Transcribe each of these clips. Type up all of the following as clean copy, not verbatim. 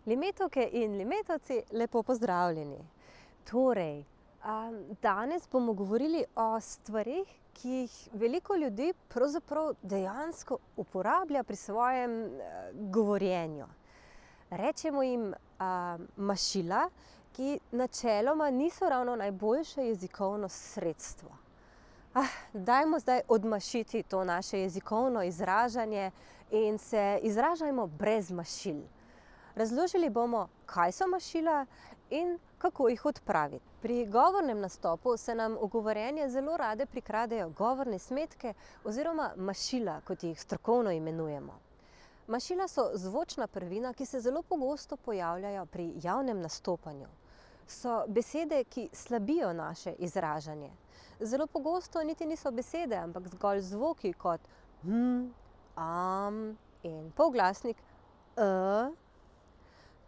Limetovke in limetovci, lepo pozdravljeni. Torej, danes bomo govorili o stvareh, ki jih veliko ljudi pravzaprav dejansko uporablja pri svojem govorjenju. Rečemo jim mašila, ki načeloma niso ravno najboljše jezikovno sredstvo. Dajmo zdaj odmašiti to naše jezikovno izražanje in se izražajmo brez mašil. Razložili bomo, kaj so mašila in kako jih odpraviti. Pri govornem nastopu se nam v govorjenje zelo rade prikradejo govorne smetke oziroma mašila, kot jih strokovno imenujemo. Mašila so zvočna prvina, ki se zelo pogosto pojavljajo pri javnem nastopanju. So besede, ki slabijo naše izražanje. Zelo pogosto niti niso besede, ampak zgolj zvoki kot in polglasnik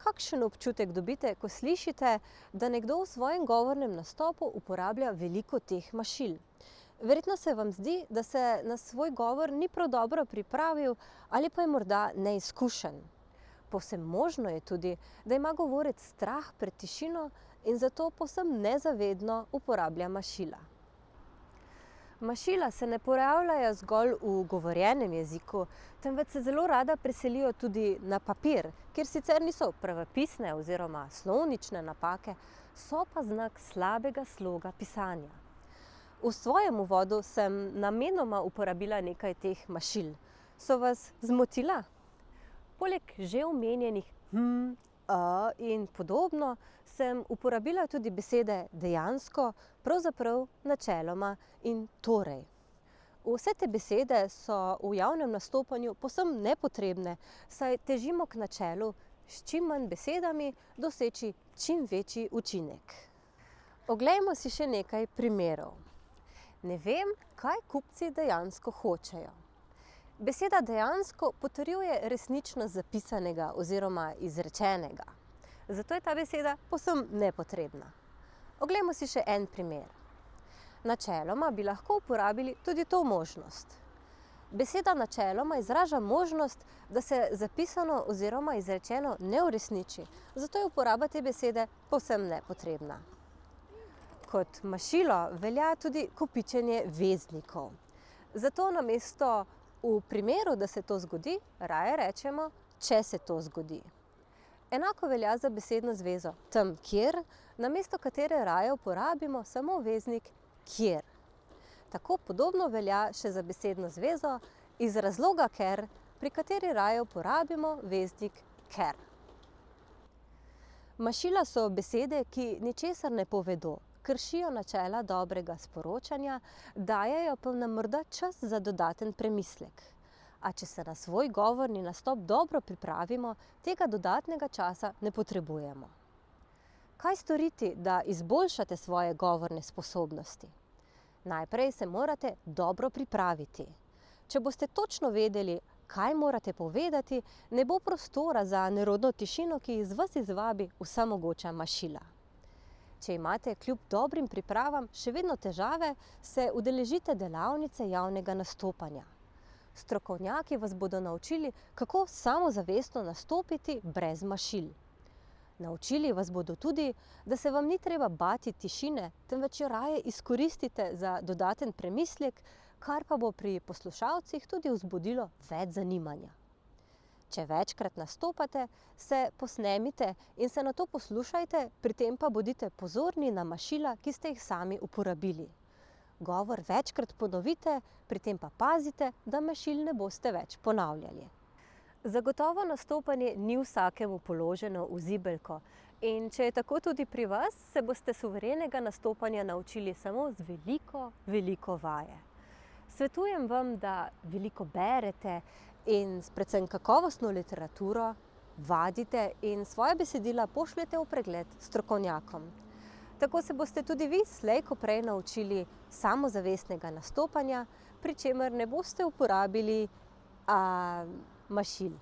Kakšen občutek dobite, ko slišite, da nekdo v svojem govornem nastopu uporablja veliko teh mašil? Verjetno se vam zdi, da se na svoj govor ni prav dobro pripravil ali pa je morda neizkušen. Povsem možno je tudi, da ima govorec strah pred tišino in zato povsem nezavedno uporablja mašila. Mašila se ne pojavljajo zgolj v govorjenem jeziku, temveč se zelo rada preselijo tudi na papir, kjer sicer niso pravopisne oziroma slovnične napake, so pa znak slabega sloga pisanja. V svojem uvodu sem namenoma uporabila nekaj teh mašil. So vas zmotila? Poleg že omenjenih in podobno sem uporabila tudi besede dejansko, pravzaprav, načeloma in torej. Vse te besede so v javnem nastopanju povsem nepotrebne, saj težimo k načelu s čim manj besedami doseči čim večji učinek. Oglejmo si še nekaj primerov. Ne vem, kaj kupci dejansko hočejo. Beseda dejansko potrjuje resničnost zapisanega oziroma izrečenega. Zato je ta beseda povsem nepotrebna. Oglejmo si še en primer. Načeloma bi lahko uporabili tudi to možnost. Beseda načeloma izraža možnost, da se zapisano oziroma izrečeno ne uresniči, zato je uporaba te besede povsem nepotrebna. Kot mašilo velja tudi kopičenje veznikov. Zato namesto v primeru, da se to zgodi, raje rečemo, če se to zgodi. Enako velja za besedno zvezo tam, kjer, namesto katere raje uporabimo samo veznik kjer. Tako podobno velja še za besedno zvezo iz razloga ker, pri kateri raje uporabimo veznik ker. Mašila so besede, ki ničesar ne povedo, kršijo načela dobrega sporočanja, dajejo pa nam morda čas za dodaten premislek. A če se na svoj govorni nastop dobro pripravimo, tega dodatnega časa ne potrebujemo. Kaj storiti, da izboljšate svoje govorne sposobnosti? Najprej se morate dobro pripraviti. Če boste točno vedeli, kaj morate povedati, ne bo prostora za nerodno tišino, ki iz vas izvabi vsa mogoča mašila. Če imate kljub dobrim pripravam še vedno težave, se udeležite delavnice javnega nastopanja. Strokovnjaki vas bodo naučili, kako samozavestno nastopiti brez mašil. Naučili vas bodo tudi, da se vam ni treba bati tišine, temveč jo raje izkoristite za dodaten premislek, kar pa bo pri poslušalcih tudi vzbudilo več zanimanja. Če večkrat nastopate, se posnemite in se nato poslušajte, pri tem pa bodite pozorni na mašila, ki ste jih sami uporabili. Govor večkrat ponovite, pri tem pa pazite, da mašil ne boste več ponavljali. Zagotovo nastopanje ni vsakemu položeno v zibelko in če je tako tudi pri vas, se boste suverenega nastopanja naučili samo z veliko vaje. Svetujem vam, da veliko berete in predvsem kakovostno literaturo vadite in svoja besedila pošljete v pregled strokovnjakom. Tako se boste tudi vi slej ko prej naučili samozavestnega nastopanja, pri čemer ne boste uporabili mašil.